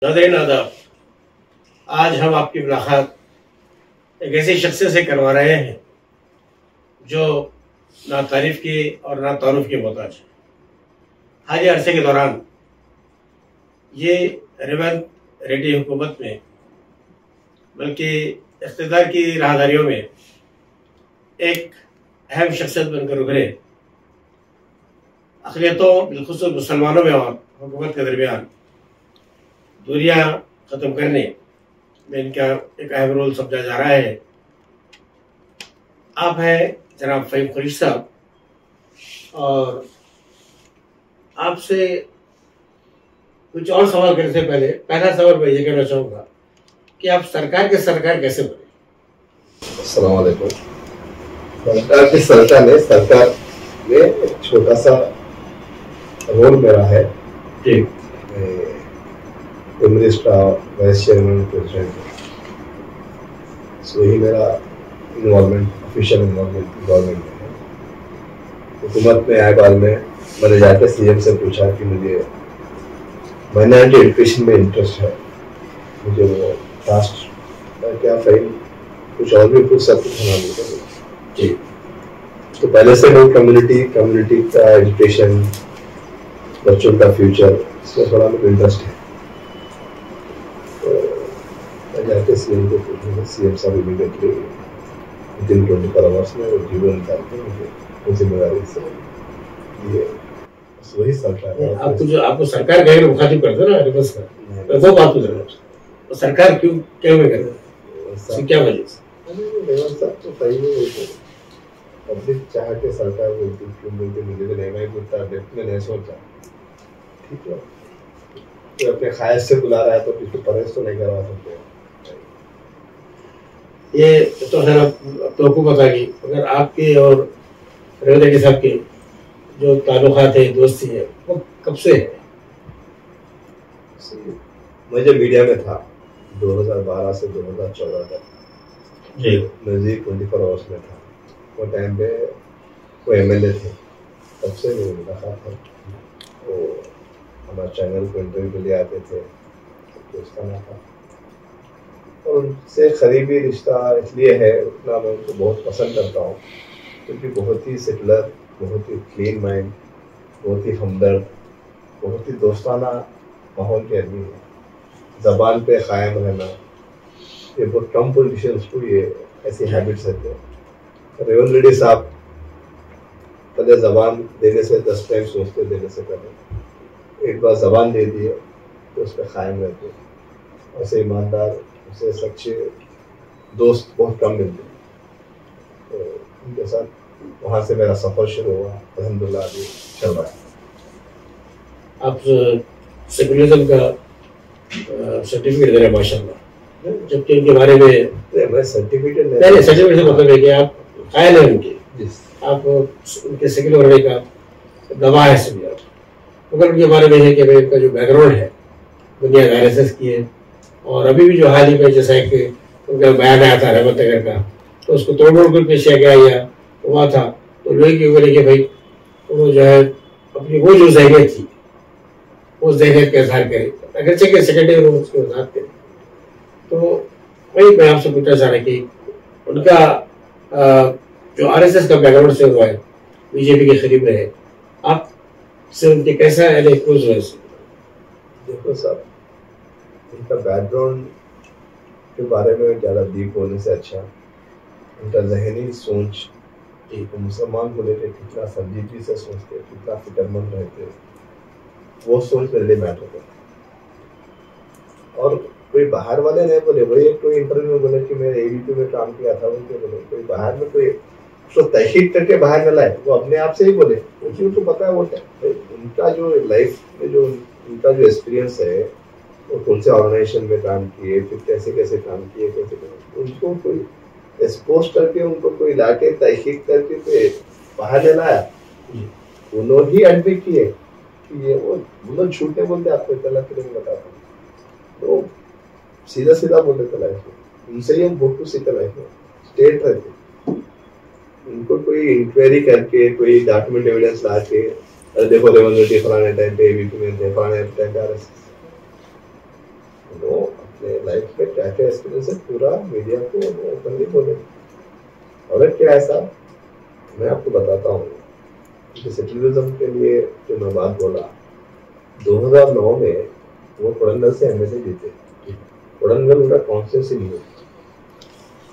नाज़रीन आदाब, आज हम आपकी मुलाकात एक ऐसी शख्सियत से करवा रहे हैं जो ना तारीफ की और ना तारुफ की मोहताज है। हाल अरसे के दौरान ये रेवंत रेड्डी हुकूमत में बल्कि इक़्तिदार की राहदारियों में एक अहम शख्सियत बनकर उभरे। अक़लियतों बिलख़ुसूस मुसलमानों में और हुकूमत के दरमियान दूरियां ख़त्म करने में इनका एक अहम रोल समझा जा रहा है। आप हैं जनाब फ़हीम कुरैशी साहब, और आपसे कुछ और सवाल करने से पहले पहला सवाल मैं ये कहना चाहूँगा कि आप सरकार के सरकार कैसे बने? अस्सलाम वालेकुम। सरकार में एक छोटा सा रोल मेरा है जी। वाइस चेयरमैन प्रेसिडेंट, वही मेरा इन्वॉल्वमेंट, ऑफिशियल इन्वॉल्वमेंट गवर्नमेंट में है। हुकूमत में आए बाद में मैंने जाकर सीएम से पूछा कि मुझे माइनॉरिटी एजुकेशन में इंटरेस्ट है, मुझे वो कास्ट क्या फ़हीम कुछ और भी कुछ सब कुछ बना देते जी। तो पहले से मैं कम्युनिटी का एजुकेशन, बच्चों का फ्यूचर, इसमें थोड़ा मुझे इंटरेस्ट है। तो जाके सीएम को पूछूंगा, सीएम साहब इमीडिएटली विदिन 24 आवर्स में वो जीरो निकाल के मुझे जिम्मेदारी से ये वही सरकार है। आपको सरकार कहेगा मुखातिब करते ना रिवर्स का, वो बात पूछ रहा हूँ। तो सरकार क्यों में करे, क्या वजह से? रिवर्स साहब तो सही नहीं, पब्लिक चाह के सरकार बोलती क्यों बोलती, मुझे तो नहीं बोलता, डेप्थ में नहीं सोचा। ठीक है, तो अपने ख्वाहिश से बुला रहा है तो किसी परहेज तो नहीं करवा सकते। ये तो खैर तो हुकूमत आ गई, अगर आपके और रेवंत रेड्डी साहब के जो ताल्लुकात है, दोस्ती है, वो कब से है? मैं जब मीडिया में था 2012 से 2014 तक जी, नज़दीक 24 आवर्स में था। वो टाइम पे वो एमएलए थे, तब से मेरी मुलाकात है। वो हमारे चैनल को इंटरव्यू के लिए आते थे, दोस्ताना था, और उनसे करीबी रिश्ता इसलिए है, उतना मैं उनको बहुत पसंद करता हूँ क्योंकि बहुत ही सेटलर, बहुत ही क्लीन माइंड, बहुत ही हमदर्द, बहुत ही दोस्ताना माहौल के आदमी है। ज़बान पे क़ायम रहना, ये बहुत कम पॉलिटिशियंस को ये ऐसी हैबिट्स रहते हैं। रेवंत रेड्डी साहब पहले ज़बान देने से 10 टाइम सोचते देने से पहले, एक बार ज़बान दे दिए तो उस पर क़ायम रहते हैं। ऐसे ईमानदार, ऐसे सच्चे दोस्त बहुत कम मिलते हैं। तो उनके साथ वहाँ से मेरा सफ़र शुरू हुआ, अल्हम्दुलिल्लाह अभी चल रहा है। आप सेकुलरिज्म का सर्टिफिकेट दे रहे हैं माशाल्लाह, जबकि उनके बारे में मैं सर्टिफिकेट नहीं, सर्टिफिकेट से मतलब है कि आप कायल हैं उनके, आप उनके सेकुलर होने का गवाह है सभी आप। मगर उनके बारे में है कि भाई उनका जो बैकग्राउंड है, बुनियाद आरएसएस की है, और अभी भी जो हाल ही में जैसा है कि उनका बयान आया था रहमत नगर का, तो उसको तोड़ कर पेश किया गया या हुआ था, तो लोग के ऊपर कि भाई वो जो है अपनी वो जो जहनीत थी उस जहनीत का इजहार करे, अगरचे के सेकेंडरी रूम उसके वजाहत करें। तो वही मैं आपसे पूछना चाह रहा कि उनका जो आरएसएस का बैकग्राउंड से हुआ है, बीजेपी के करीब रहे, आप से उनके कैसा क्लोज हुआ? देखो साहब, उनका बैकग्राउंड के बारे में ज़्यादा डीप होने से अच्छा उनका जहनी सोच, एक मुसलमान को लेकर कितना संजीदगी से सोचते, कितना फिक्रमंद रहते, वो सोच मेरे लिए मैटर करता। और कोई बाहर वाले नहीं बोले, वही एक कोई इंटरव्यू में बोले कि मैं एबीपी में काम किया था, उनके बोले कोई बाहर में कोई उसको तहकीक करके बाहर न लाए, वो अपने आप से ही बोले, क्योंकि उनको पता है वो उनका जो लाइफ में जो उनका जो एक्सपीरियंस है, वो कौन से ऑर्गेनाइजेशन में काम किए, फिर कैसे कैसे काम किए, उनको कोई एक्सपोज करके, उनको कोई ला के तहकीक करके कोई बाहर न लाया। उन्होंने ही एडमिट किए कि ये वो मतलब झूठ नहीं बोलते, आपको इतना फिर बताता हूँ, तो सीधा सीधा बोलते थे लाइफ में। उनसे ही हम बहुत कुछ सीखते लाइफ में, स्टेट रहते, उनको कोई इंक्वायरी करके, कोई डॉक्यूमेंट एविडेंस ला के, देखो रेवंत रेड्डी फलाने टाइम पे एबीपी में थे, फलाने टाइम पे आरएसएस, वो अपने लाइफ में क्या क्या एक्सपीरियंस है पूरा मीडिया को ओपनली बोले। और क्या है साहब, मैं आपको बताता हूँ कि सेक्युलरिज्म के लिए जो मैं बात बोला, 2009 में वो कोडंगल से एमएलए जीते। कोडंगल उनका कॉन्स्टिट्यूंसी नहीं है,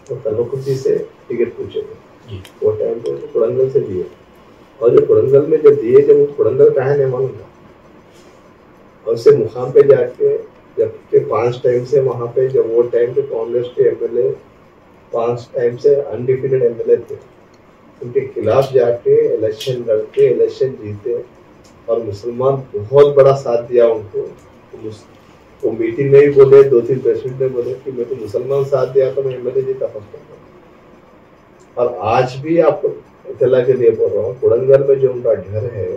वो कल्वकुर्ती से टिकट पूछे थे वो टाइम पे, तो कोडंगल से दिए। और जो कोडंगल में जब दिए, जब वो कोडंगल का है नहीं मालूम था, और उससे मुकाम पे जाके जबकि 5 टाइम से वहाँ पे, जब वो टाइम पे कांग्रेस के एमएलए 5 टाइम से अनडिफिटेड एमएलए थे, उनके खिलाफ जाके इलेक्शन लड़के इलेक्शन जीते और मुसलमान बहुत बड़ा साथ दिया उनको। वो मीटिंग में ही बोले, 2-3 प्रेसिडेंट ने बोले कि मैं तो मुसलमान साथ दिया तो मैं एमएलए जीता फर्स्ट। और आज भी आपको इतला के लिए बोल रहा हूँ, कोडंगल में जो उनका घर है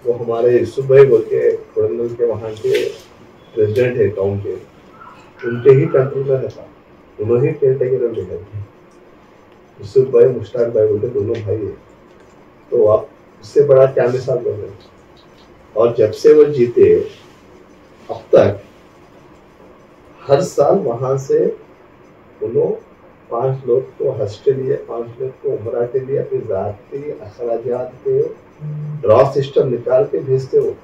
वो हमारे यूसुफ भाई बोल के कोडंगल के वहाँ के प्रेसिडेंट है टाउन के, उनके ही कंट्रोल में रहता, उन्होंने ही केयर टेकर लेकर। यूसुफ भाई मुश्ताक भाई बोलते दोनों भाई है, तो आप इससे बड़ा क्या मिसाल बोल रहे हैं। और जब से वो जीते अब तक हर साल वहां से उन्होंने 5 लोग को हज के लिए, 5 लोग को उम्रा के लिए अपनी जाती अखराजात के ड्रॉ सिस्टम निकाल के भेजते हो।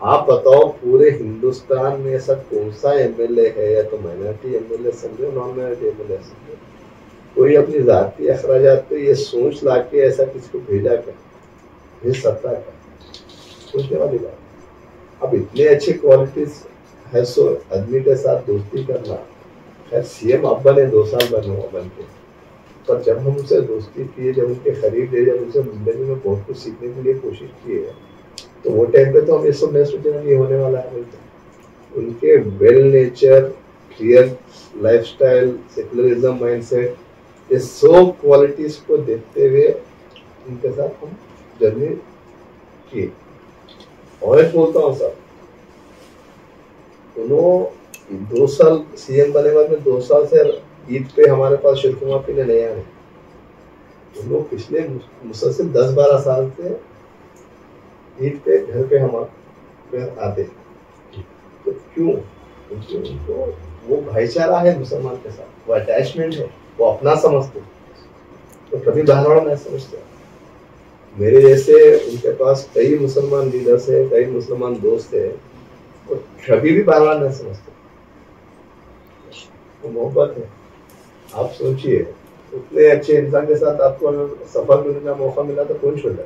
आप बताओ पूरे हिंदुस्तान में ऐसा कौन सा एमएलए है, या तो माइनॉरिटी एमएलए समझो, नॉन माइनॉरिटी एमएलए समझो, कोई अपनी जाती अखराजात पे ये सोच ला के ऐसा किसी को भेजा क्या, भेज सकता है? सोचने वाली बात। अब इतने अच्छी क्वालिटीज है, सो आदमी के साथ दोस्ती करना। खैर सीएम अब बने 2 साल बन के, पर जब हम उनसे दोस्ती किए, जब उनके करीब रहे, जब उनसे जिंदगी में बहुत कुछ सीखने के लिए कोशिश की है, तो वो टाइम पे तो हम ये सब नहीं सोचे नहीं होने वाला है। उनके well nature, clear lifestyle, secularism mindset, ये सब क्वालिटीज को देखते हुए उनके साथ हम जर्नी की। और एक बोलता हूँ सर, उन्होंने 2 साल सीएम बने बाद में 2 साल से ईद पे हमारे पास शिरकुमा पीने नहीं आए। उन्होंने पिछले मुसलसल 10-12 साल से ईद पे घर पे हमारे आते, तो क्यों? उनको वो भाईचारा है मुसलमान के साथ, वो अटैचमेंट है, वो अपना समझते, तो कभी बाहर वाला नहीं समझते। मेरे जैसे उनके पास कई मुसलमान लीडर्स है, कई मुसलमान दोस्त है, और कभी भी बाहर वाला नहीं समझते। वो मोहब्बत है। आप सोचिए, उतने अच्छे इंसान के साथ आपको सफर करने का मौका मिला तो कौन छोड़ जाए?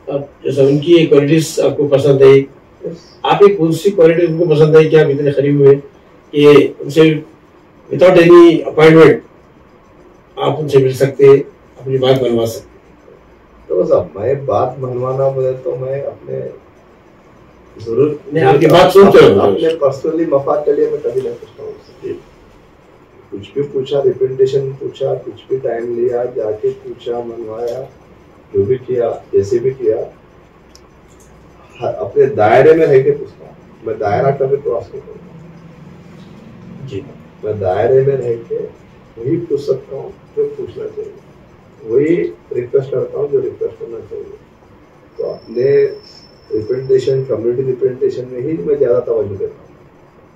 अब जैसे उनकी क्वालिटीज आपको पसंद आई, आप एक कौन सी क्वालिटी उनको पसंद आई कि आप इतने करीब हुए कि उनसे विदाउट एनी अपॉइंटमेंट आप उनसे मिल सकते, अपनी बात बनवा सकते? तो साहब मैं बात मनवाना बोले तो मैं अपने जरूर नहीं, आपकी बात सुनते हो, अपने पर्सनली मफाद के लिए मैं कभी नहीं पूछता हूँ। कुछ भी पूछा, रिप्रेजेंटेशन पूछा, कुछ भी टाइम लिया, जाके पूछा, मनवाया, जो भी किया, जैसे भी किया, अपने दायरे में रह के पूछता हूँ। मैं दायरा कभी क्रॉस नहीं करता जी। मैं दायरे में रह के वही पूछ सकता हूँ जो पूछना चाहिए, वही रिक्वेस्ट करता हूँ जो रिक्वेस्ट करना चाहिए। तो अपने रिप्रेजेंटेशन, कम्युनिटी रिप्रेजेंटेशन में ही मैं ज़्यादा तवज्जो देता हूँ।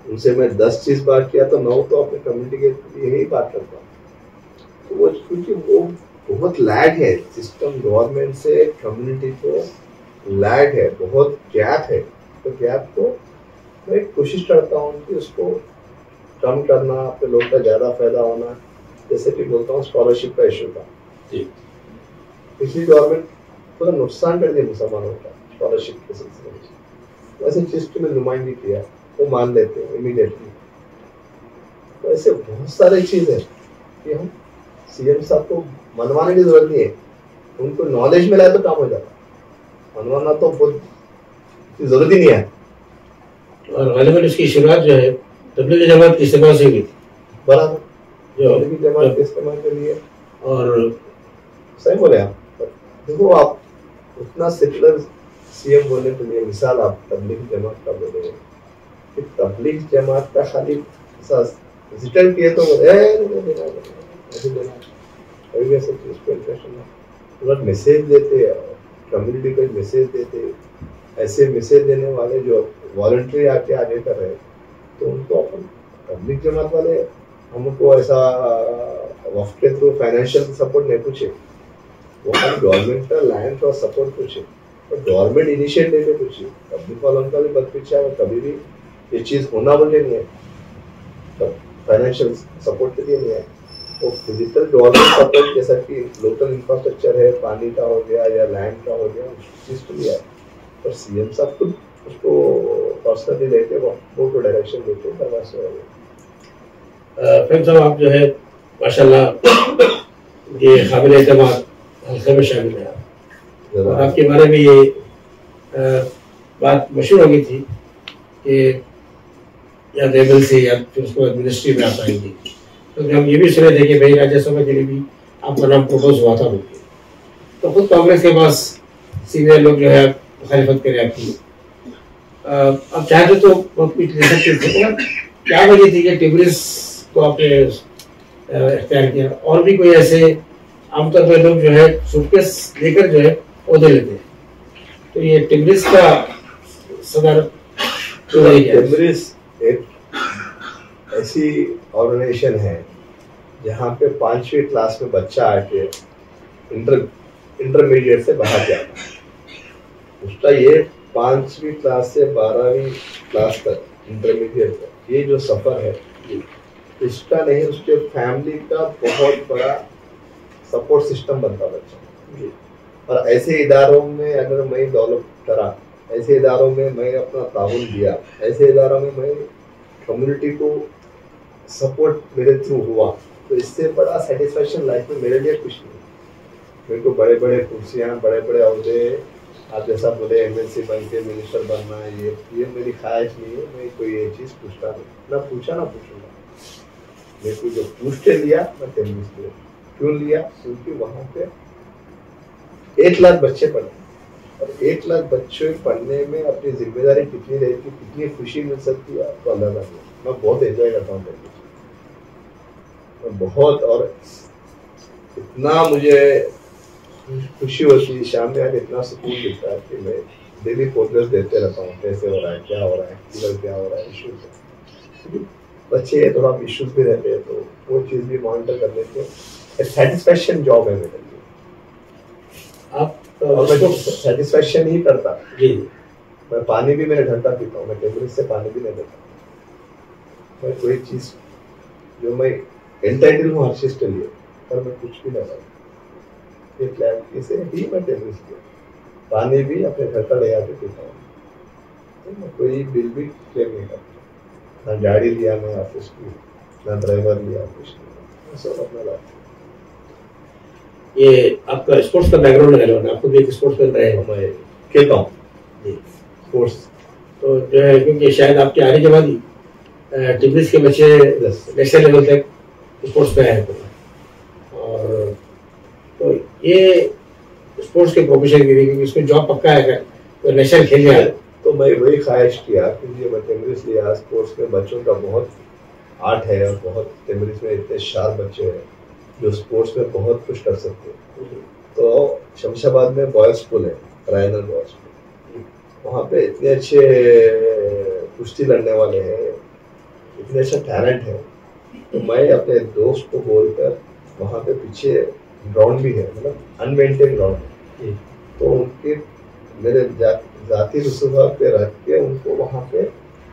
उनसे मैं 10 चीज़ बात किया तो 9 तो अपने कम्युनिटी के लिए ही बात करता हूँ। तो वो क्योंकि वो बहुत लैग है, सिस्टम गवर्नमेंट से कम्युनिटी को लैग है, बहुत गैप है। तो गैप को मैं कोशिश करता हूँ कि उसको कम करना, अपने लोग का ज़्यादा फायदा होना। जैसे कि बोलता हूँ स्कॉलरशिप का इशू था, पिछली गवर्नमेंट पूरा नुकसान कर दिया मुसलमानों का स्कॉलरशिप के सिलसिले में। वैसे चीज की मैं नुमाइंदगी किया, वो मान लेते हैं इमीडिएटली। तो ऐसे बहुत सारी चीज़ है कि हम सीएम साहब को मनवाने की जरूरत नहीं है, उनको नॉलेज मिला तो काम हो जाता। मनवाना तो बहुत जरूरत ही नहीं है। और गालिबन इसकी शुरुआत जो है तबलीगी जमात के इस्तेमाल से हुई थी, बराबर, तबलीगी जमात के इस्तेमाल के लिए। और सही बोले आप। देखो आप उतना सेकुलर सीएम बोलने के लिए, मिसाल आप तबलीगी जमात का बोले कि तबलीगी जमात का खाली विजिटर किए तो पूरा मैसेज देते, कम्युनिटी को मैसेज देते। ऐसे मैसेज देने वाले जो वॉलंटरी आके आगे कर रहे हैं, तो उनको अपन पब्लिक जमात वाले हमको ऐसा वक्त के थ्रू फाइनेंशियल सपोर्ट नहीं पूछे, वो हम गवर्नमेंट का लैंड और सपोर्ट पूछे, तो गवर्नमेंट इनिशिएटिव लेके पूछे। पब्लिक वालों का भी बद पीछा है, कभी भी ये चीज़ होना बोले नहीं है, तो फाइनेंशियल सपोर्ट के लिए नहीं है। तो फिजिकल गवर्नमेंट सपोर्ट जैसा कि लोकल इंफ्रास्ट्रक्चर है, पानी का हो गया या लैंड का हो गया, उस चीज़ के लिए है। पर सीएम साहब खुद उसको पर्सनली लेके वो को डायरेक्शन देते करवा से। प्रेम साहब, आप जो है माशाल्लाह ये काबिल एतमाद हल्के में शामिल है और आपके बारे में ये बात मशहूर हो गई थी कि या देवल से या फिर उसको मिनिस्ट्री में आप आएंगे, तो हम ये भी सुने थे कि भाई राज्यसभा के लिए भी आपका नाम प्रपोज हुआ था मुझे, तो खुद कांग्रेस के पास सीनियर लोग जो है मुखालिफत करें आपकी। अब चाहते तो बहुत कुछ ले सकते थे, क्या वजह थी कि टिब्रिस को आपने इख्तियार किया? और भी कोई ऐसे आमतौर पर लोग जो है सूटकेस लेकर जो है ओहदे लेते हैं, तो ये टिब्रिस का सदर टिब्रिस एक ऐसी ऑर्गेनाइजेशन है जहाँ पे 5वीं क्लास में बच्चा आके इंटरमीडिएट से बाहर जाता है। उसका ये 5वीं क्लास से 12वीं क्लास तक इंटरमीडिएट तक ये जो सफर है, इसका नहीं उसके फैमिली का बहुत बड़ा सपोर्ट सिस्टम बनता बच्चा। और ऐसे इदारों में अगर मैं डेवलप करा, ऐसे इदारों में मैं अपना ताउन दिया, ऐसे इदारों में मैं कम्युनिटी को सपोर्ट मेरे थ्रू हुआ, तो इससे बड़ा सेटिस्फैक्शन लाइफ में मेरे लिए कुछ नहीं। मेरे को बड़े बड़े कुर्सियाँ, बड़े बड़े अहदे, आप जैसा बोले एमएलसी बन के मिनिस्टर बनना, ये मेरी ख्वाहिश नहीं है। मैं कोई ये चीज़ पूछता नहीं, ना पूछा ना पूछूंगा। मेरे को जो पूछ के लिया मैं टेनिस लिया। क्यों लिया? क्योंकि वहाँ पे 1 लाख बच्चे पढ़े और 1 लाख बच्चे पढ़ने में अपनी जिम्मेदारी कितनी रहेगी, कितनी खुशी मिल सकती है आपको अल्लाह जाने। मैं बहुत एंजॉय करता हूँ टेनिस, मैं बहुत, और इतना मुझे खुशी होती है शाम में आके, इतना सुकून मिलता है कि मैं डेली प्रोग्रेस देते रहता हूँ, कैसे हो रहा है, क्या हो रहा है, किधर क्या हो रहा है, इश्यूज बच्चे थोड़ा इश्यूज भी रहते हैं, तो वो चीज़ भी मॉनिटर करने से सेटिस्फैक्शन जॉब है मेरे लिए। आप मैं सेटिस्फैक्शन ही करता जी। मैं पानी भी मेरे ढंका पीता हूँ, मैं टेबल से पानी भी नहीं देता। मैं कोई चीज़ जो मैं एंटाइटल हूँ हर चीज़ के लिए, पर मैं कुछ भी नहीं ये क्लैरिटी से ही मैं टेबल से पानी भी अपने घर का ले आके पीता हूँ, तो मैं कोई बिल भी क्लेम नहीं करता। ना गाड़ी लिया मैं ऑफिस की, ना ड्राइवर लिया ऑफिस की, सब अपना लाता। ये आपका स्पोर्ट्स का बैकग्राउंड है ना, आपको भी एक स्पोर्ट्स में रहे हैं? मैं खेलता हूँ जी स्पोर्ट्स, तो जो है क्योंकि शायद आपके आने के बाद ही टिब्रिस के बच्चे नेशनल लेवल तक स्पोर्ट्स में आए थे, और तो ये स्पोर्ट्स के प्रोफेशन के लिए क्योंकि इसमें जॉब पक्का है तो नेशनल खेलने आए, तो मैं वही ख्वाहिश किया क्योंकि मैं टेनिस लिया। स्पोर्ट्स में बच्चों का बहुत आर्ट है और बहुत टेनिस में इतने शार्प बच्चे हैं जो स्पोर्ट्स में बहुत कुछ कर सकते हैं। तो शमशाबाद में बॉयज स्कूल है, रायनल बॉयज स्कूल, वहाँ पे इतने अच्छे कुश्ती लड़ने वाले हैं, इतने अच्छा टैलेंट है। तो मैं अपने दोस्त को बोलकर, वहाँ पे पीछे ग्राउंड भी है, मतलब अनमेंटेन ग्राउंड है, तो उनके मेरे जाती रसूखा पे रख के उनको वहाँ पे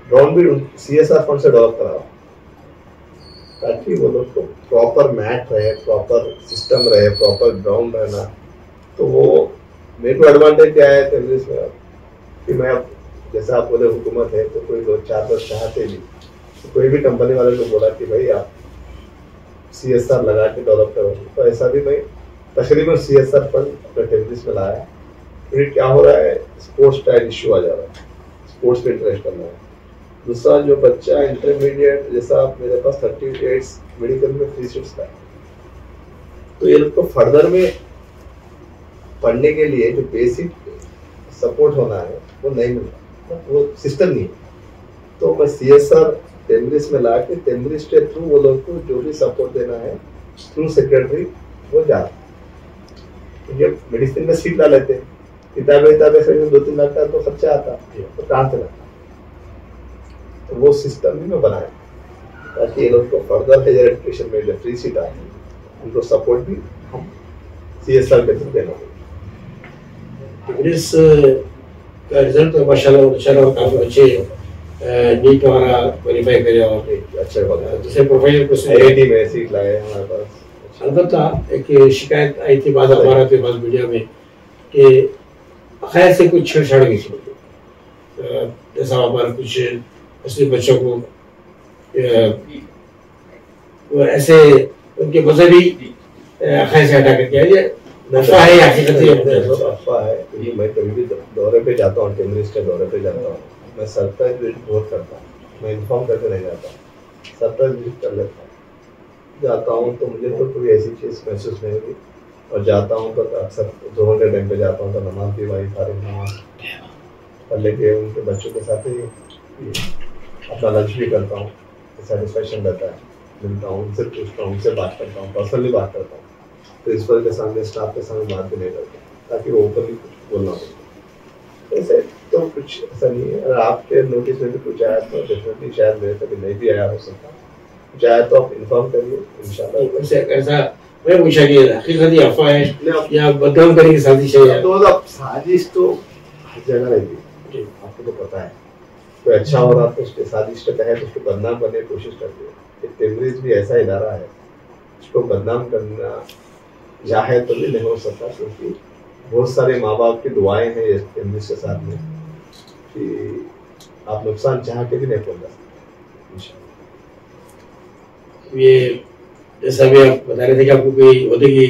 ग्राउंड भी CSR फंड से डेवलप करा, ताकि वो लोग को प्रॉपर मैट रहे, प्रॉपर सिस्टम रहे, प्रॉपर ग्राउंड रहना। तो वो मेरे को एडवांटेज क्या है टेनिस में कि मैं अब जैसा आप बोले हुकूमत है, तो कोई 2-4 वर्ष चाहते भी, तो कोई भी कंपनी वाले को बोला कि भाई आप CSR लगा के डेवलप करो, तो ऐसा भी मैं तकरीबन CSR फंड अपने टेनिस में लाया। फिर क्या हो रहा है, स्पोर्ट्स का इश्यू आ जा रहा है, स्पोर्ट्स में इंटरेस्ट करना है। दूसरा जो बच्चा इंटरमीडिएट, जैसा आप मेरे पास 38 मेडिकल में 3 सीट्स था, तो ये लोग को फर्दर में पढ़ने के लिए जो बेसिक सपोर्ट होना है वो नहीं मिलता, वो सिस्टम नहीं है। तो मैं CSR टेनिस में ला के टेनिस के थ्रू वो लोग को जो भी सपोर्ट देना है थ्रू सेक्रेटरी वो जा, जब मेडिसिन में सीट ला लेते हैं, किताबें खरीदने 2-3 लाख का तो खर्चा आता, तो कहाँ से लगता। तो वो सिस्टम भी मैं बनाया ताकि ये लोग को फर्दर हायर एजुकेशन में जो फ्री सीट आए उनको सपोर्ट भी हम CSR के थ्रू देना होगा। इंग्लिश का रिजल्ट तो माशाल्लाह अच्छा रहा, काफी अच्छे नीट हमारा क्वालिफाई करे और अच्छा होगा। दूसरे प्रोफाइल को IIT में सीट लाए हमारे पास। अलबत्ता एक शिकायत आई थी बाद हमारा के पास मीडिया में कि खैर से कुछ छेड़छाड़ की थी, जैसा हमारे कुछ मुस्लिम बच्चों को वो ऐसे उनके मजहबी खैर से हटा कर किया। अफवाह है या हकीकत है? अफवाह है, क्योंकि मैं कभी भी दौरे पे जाता हूँ, टेम्परेचर के दौरे पे जाता हूँ, मैं सरप्राइज विजिट बहुत करता हूँ, मैं इन्फॉर्म करके नहीं जाता, सरप्राइज विजिट कर लेता हूँ। जाता हूँ तो मुझे तो कोई ऐसी चीज़ महसूस नहीं हुई, और जाता हूँ तो अक्सर जोहर के टाइम पे जाता हूँ तो नमाज भी वही फारिग नमाज पढ़ लेके उनके बच्चों के साथ ही अपना लंच भी करता हूँ, सेटिस्फेक्शन रहता है, मिलता हूँ, उनसे पूछता हूँ, उनसे बात करता हूँ, पर्सनली बात करता हूँ, प्रिंसिपल के सामने, स्टाफ के सामने बात भी नहीं करता ताकि वो ऊपर भी कुछ बोलना हो। ऐसे तो कुछ ऐसा नहीं है। अगर आपके नोटिस में भी कुछ आया तो डेफिनेटली शायद मेरे कभी नहीं भी आया हो सकता, कुछ आया तो आप इन्फॉर्म करिए इंशाल्लाह। ऐसा मैं पूछा कि हकीकत ही अफवाह है या बदनाम करने की साजिश है? तो साजिश तो हर जगह रहती है, आपको तो पता है। कोई अच्छा हो रहा तो उसके साजिश के तहत उसको बदनाम करने की कोशिश करते हैं। टेम्परेचर भी ऐसा इदारा है, उसको बदनाम करना जाहिर तो भी नहीं हो सकता, क्योंकि बहुत सारे माँ बाप की दुआएं हैं टेम्परेचर के साथ में कि आप नुकसान चाह के भी नहीं पहुंचा सकते। ये जैसा भी आप बता रहे थे कि आपको कोई होते की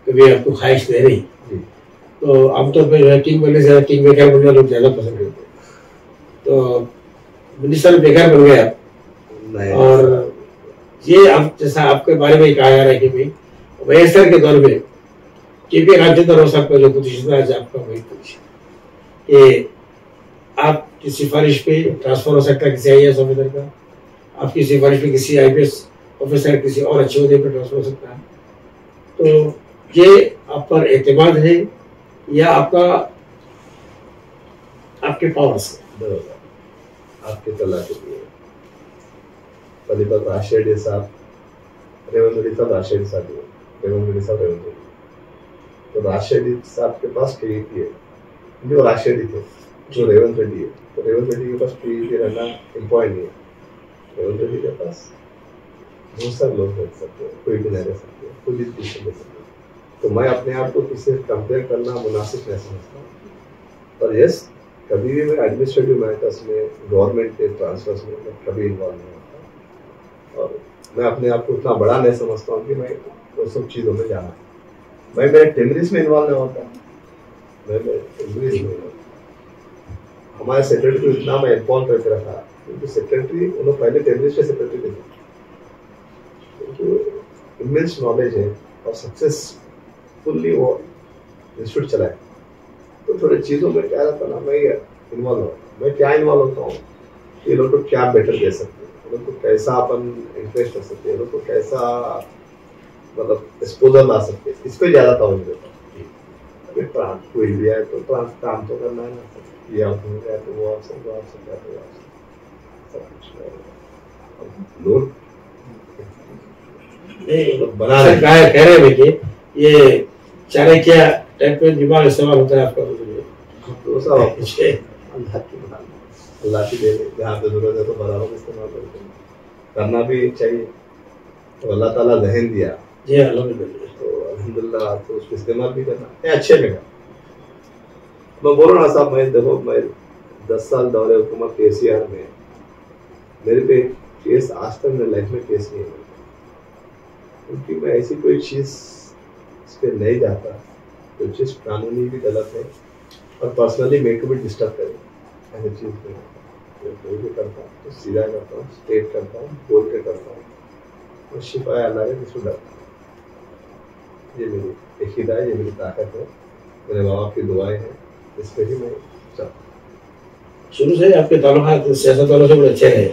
कभी आपको ख्वाहिश नहीं रही, तो आमतौर पर जो है किंग बनने से ज़्यादा किंग मेकर बनना लोग ज़्यादा पसंद करते हैं। तो मिनिस्टर बेकार बन गए आप, और ये आप जैसा आपके बारे में कहा जा रहा है कि भाई वयस्कर के दौर में KP रामचंद्र साहब का जो पोजीशन आज आपका वही पोजीशन कि आपकी सिफारिश पे ट्रांसफर हो सकता है किसी IAS ऑफिसर का, आपकी सिफारिश पे किसी IPS ऑफिसर किसी और अच्छे ओहदे पर ट्रांसफर हो सकता है। तो ये आप पर एतमाद है या आपके पावर्स है? आपके तला के लिए पहले बात राशिद साहब, रेवंत रेड्डी साहब, राशिद साहब, रेवंत रेड्डी साहब, रेवंत रेड्डी। तो राशिद साहब के पास KEP है, जो राशिद थे, जो रेवंत रेड्डी है, तो रेवंत रेड्डी के पास KEP रहना इम्पॉर्टेंट नहीं है। रेवंत रेड्डी के पास बहुत सारे लोग रह सकते हैं, कोई भी नहीं रह सकते, कोई भी पोजीशन ले सकते हैं। तो मैं अपने आप को किसी से कंपेयर करना मुनासिब नहीं समझता। पर यस, कभी भी मैं एडमिनिस्ट्रेटिव मैटर्स में, गवर्नमेंट के ट्रांसफर्स में मैं कभी इन्वॉल्व नहीं होता, और मैं अपने आप को उतना बड़ा नहीं समझता हूँ कि मैं वो सब चीज़ों में जाना है। मैं मेरे टेम्परेचर में इन्वॉल्व नहीं होता, मैं मेरे टेम्परेचर में हमारे सेक्रेटरी को इतना मैं इन्फॉर्म करके रखा, क्योंकि सेक्रेटरी उन्होंने पहले टेम्परेचर सेक्रेटरी थे, क्योंकि इमेंस नॉलेज है और सक्सेसफुली वो इंस्टीट्यूट चलाए। तो थोड़ी चीज़ों में क्या रहता ना, मैं इन्वॉल्व होता, मैं क्या इन्वॉल्व होता हूँ, ये लोग को क्या बेटर दे सकते हैं, ये लोग को कैसा अपन इंटरेस्ट कर सकते हैं, ये लोग को कैसा मतलब एक्सपोजर ला सकते हैं, इस पर ज़्यादा तवज्जो देता हूँ। अभी ट्रांस कोई भी है तो ट्रांस काम तो करना है ना, ये आप हो गया तो वो आपसे, वो आपसे क्या तो आपसे सब कुछ लोग बना रहे कह रहे हैं कि ये चाणक्य टाइप में दिमाग इस्तेमाल होता है आपका, तो सब अल्लाह की दे, जहाँ पे जरूरत है तो बराबर इस्तेमाल करना भी चाहिए। तो अल्लाह ताला ज़हन दिया जी, अल्हम्दुलिल्लाह, तो अल्हम्दुलिल्लाह तो उसको इस्तेमाल भी करना है अच्छे में। मैं बोल रहा साहब, मैं देखो, मैं 10 साल दौरे हुकूमत KCR में मेरे पे केस आज तक मेरी लाइफ में केस नहीं है, क्योंकि मैं ऐसी कोई चीज़ इस पर नहीं जाता जो चीज़ कानूनी भी गलत है और पर्सनली मेरे को भी डिस्टर्ब करे, ऐसी चीज़ में कोई भी करता हूँ तो सीधा करता हूँ, स्ट्रेट करता हूँ, बोल के करता हूँ, और शिफा अल्लाह के किसी डरता हूँ। ये मेरी एक हिदायत है, ये मेरी ताकत है, मेरे माँ बाप की दुआएं हैं, इस पर ही मैं चलता हूँ। शुरू से आपके ताल्लुकात सियासत वालों से बड़े अच्छे रहे,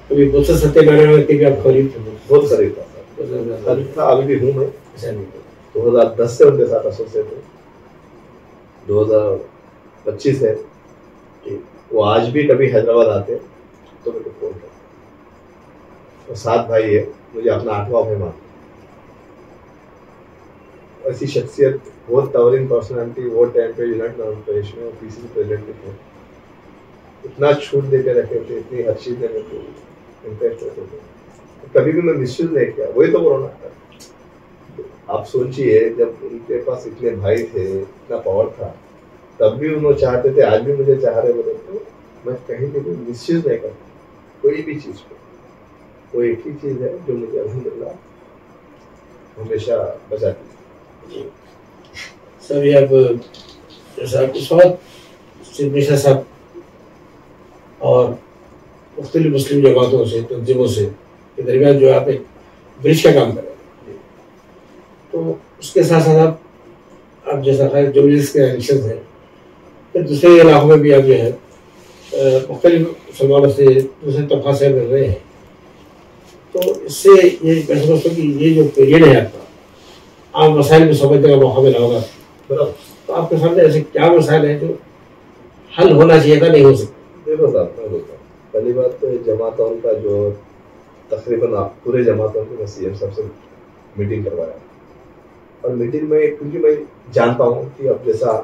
कभी मुझसे सत्यनारायण के भी आप करीब थे? बहुत करीब था, अभी भी हूँ मैं। 2010 से उनके साथ एसोसिएट हूँ, 2025 है। वो आज भी कभी हैदराबाद आते हैं तो मेरे को फोन कर, और 7 भाई है, मुझे अपना 8वां भाई मानता। ऐसी शख्सियत, वो टॉवरिंग पर्सनालिटी वो टाइम पे यूनाइटेड अरब एमिरेट्स में पीसीसी प्रेसिडेंट थे, इतना छूट देकर रखे थे, इतनी हर चीज में मेरे को इंटरेस्ट रहते थे, कभी भी मैं मिसयूज नहीं किया। वही तो कोरोना था। आप सोचिए, जब उनके पास इतने भाई थे, इतना पावर था, तब भी उन्होंने चाहते थे, आज भी मुझे चाह रहे बोले तो मैं कहीं भी मिसयूज नहीं करता कोई भी चीज को। वो एक ही चीज है जो मुझे अल्हम्दुलिल्लाह हमेशा बचाती है। सर ये अब जैसा इस वक्त मिर्जा साहब और मुख्तलिफ मुस्लिम जमातों से, तंजीमों से के दरमियान जो आप एक ब्रिज का काम करें, तो उसके साथ साथ आप जैसा खैर जो के इलेक्शन है, फिर दूसरे इलाकों में भी आप जो है मुख्तलिफ मुसलमानों से, दूसरे तबका से मिल रहे हैं, तो इससे ये मैं समझता हूँ कि ये जो पीरियड है आपका, आम मसाइल में समझने का मौका मिला होगा, तो आपके सामने ऐसे क्या मसाइल हैं जो हल होना चाहिए था, नहीं हो सकता? देखो साहब, मैं बोलता हूँ, पहली बात तो जमातों का जो तकरीबन पूरे जमातों की मैं सीएम साहब से मीटिंग करवाया, और मीटिंग में क्योंकि मैं जानता हूँ कि अब जैसा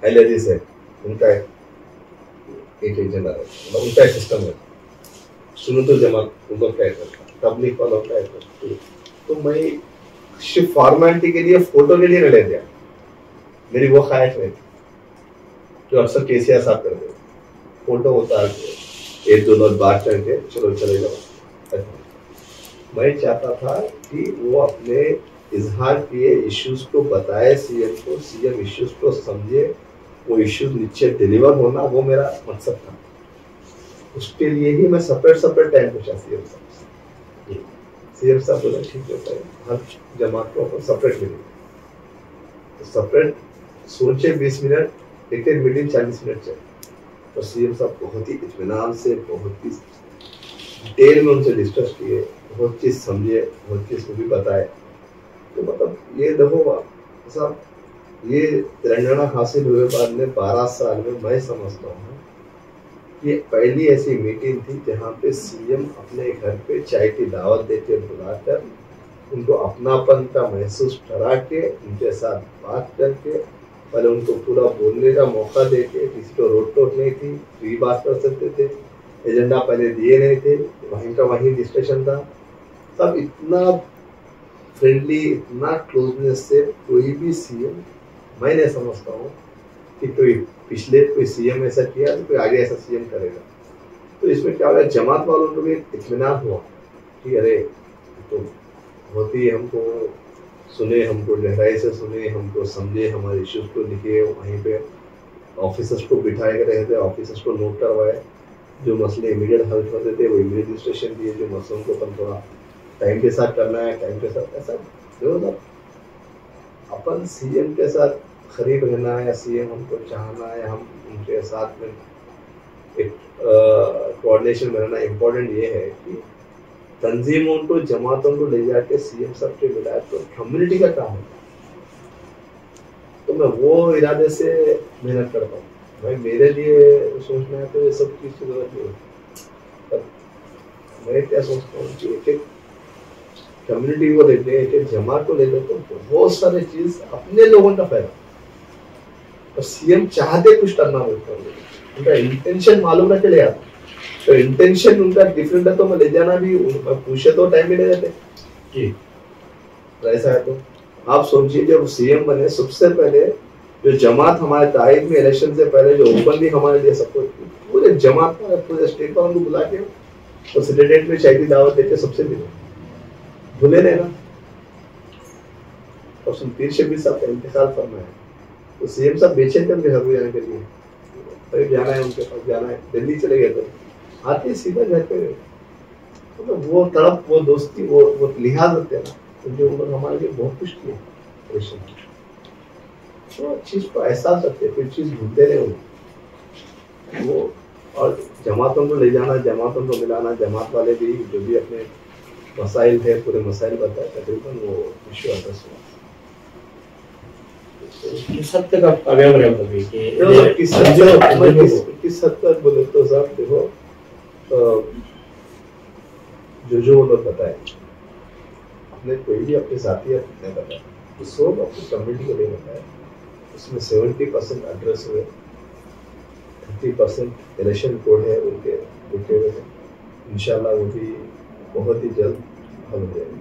एलएजीस है, उनका एक एजेंडा है, मतलब उनका एक सिस्टम है, सुनो तो जमात उनको क्या करता, तबलीग वालों का है, तो मैं सिर्फ फॉर्मेलिटी के लिए, फोटो के लिए न ले दिया, मेरी वो ख्वाहिश नहीं थी जो अक्सर केसीआर साहब करते हैं, फोटो होता है, एक दो लोग बात करके चलो चले जाओ। मैं चाहता था कि वो अपने इजहार किए इश्यूज को बताए सीएम को, सीएम इश्यूज को समझे, वो इश्यूज नीचे डिलीवर होना, वो मेरा मकसद था। उसके लिए ही मैं सेपरेट टाइम पूछा सीएम साहब से। सीएम साहब बोले ठीक है, हर जमात को सेपरेट मिलेगी, सेपरेट सोचे 20 मिनट, एक मीटिंग 40 मिनट चले, तो सीएम साहब बहुत ही इत्मीनान से, बहुत ही डिटेल में उनसे डिस्कस किए, बहुत चीज़ समझे, बहुत चीज़ को भी बताए। तो मतलब ये देखो साहब, ये तेलंगाना हासिल हुए बाद में 12 साल में मैं समझता हूँ ये पहली ऐसी मीटिंग थी जहाँ पे सीएम अपने घर पे चाय की दावत देके बुलाकर उनको अपनापन का महसूस करा के, उनके साथ बात करके, पहले उनको पूरा बोलने का मौका देके, किसी को रोक टोक नहीं थी, फ्री बात कर सकते थे, एजेंडा पहले दिए नहीं थे, वहीं का वहीं डिस्कशन था, सब इतना फ्रेंडली, इतना क्लोजनेस से कोई भी सीएम मैं नहीं समझता हूँ कि कोई सीएम ऐसा किया तो कोई आगे ऐसा सीएम करेगा। तो इसमें क्या होगा, जमात वालों को भी इत्मीनान हुआ कि अरे तो बहुत ही हमको सुने, हमको गहराई से सुने, हमको समझे, हमारे इश्यूज को लिखे, वहीं पे ऑफिसर्स को बिठाए रहे थे, ऑफिसर्स को नोट करवाए, जो मसले इमीडिएट हल होते थे वो इमीडिएट रजिस्ट्रेशन दिए, जो मसलों को अपन थोड़ा टाइम के साथ करना है टाइम के साथ, ऐसा जो ना अपन सीएम के साथ करीब रहना है, या सीएम हमको चाहना है, हम उनके साथ में एक कोऑर्डिनेशन में रहना। इम्पोर्टेंट ये है कि तंजीमों को, जमातों को ले जाके सीएम साहब के मिलाए तो कम्युनिटी का काम है, तो मैं वो इरादे से मेहनत करता हूँ। भाई मेरे लिए सोचना है तो ये सब चीज़ की जरूरत नहीं है, मैं क्या सोचता हूँ कि एक एक कम्युनिटी को लेते, एक एक जमात को लेते, तो बहुत सारे चीज अपने लोगों का फायदा, और सीएम चाहते कुछ करना बोलता हूँ, उनका इंटेंशन मालूम ना चले आता, तो इंटेंशन उनका डिफरेंट है, तो मैं ले जाना भी पूछे तो टाइम भी नहीं देते जी, ऐसा है। तो आप सोचिए, जब सीएम बने सबसे पहले जो जमात हमारे तारीख में इलेक्शन से पहले जो ओपनली हमारे लिए सपोर्ट की, पूरे जमात में, पूरे स्टेट पर उनको बुला के तो सिलेटेट में चाय की दावत देके सबसे मिले, भूले नहीं ना। और पीर शबीर साहब का इंतकाल फरमाया, तो सीएम साहब बेचैन थे उनके घर में जाने के लिए, करीब जाना है, उनके पास जाना है, दिल्ली चले गए थे, आते सीधा घर पे गए, तो वो तड़प, वो दोस्ती, वो लिहाज होते हैं ना, जो उन्होंने हमारे लिए बहुत कुछ किया, तो चीज को एहसास रखते हैं, कोई चीज भूलते नहीं वो। और जमातों को ले जाना, जमातों को मिलाना, जमात वाले भी जो भी अपने मसाइल थे पूरे मसाइल बताए, तकरीबन वो विश्व किस हद तक आप कामयाब रहे, किस हद तक बोले तो साहब देखो, जो लोग बताए, आपने कोई भी अपने साथी अपने बताया, तो सब अपनी कम्युनिटी को नहीं बताया। उसमें 70% एड्रेस हुए, 30% इलेक्शन कोड है उनके लिखे हुए हैं। इंशाल्लाह वो भी बहुत ही जल्द हल हो जाएगी।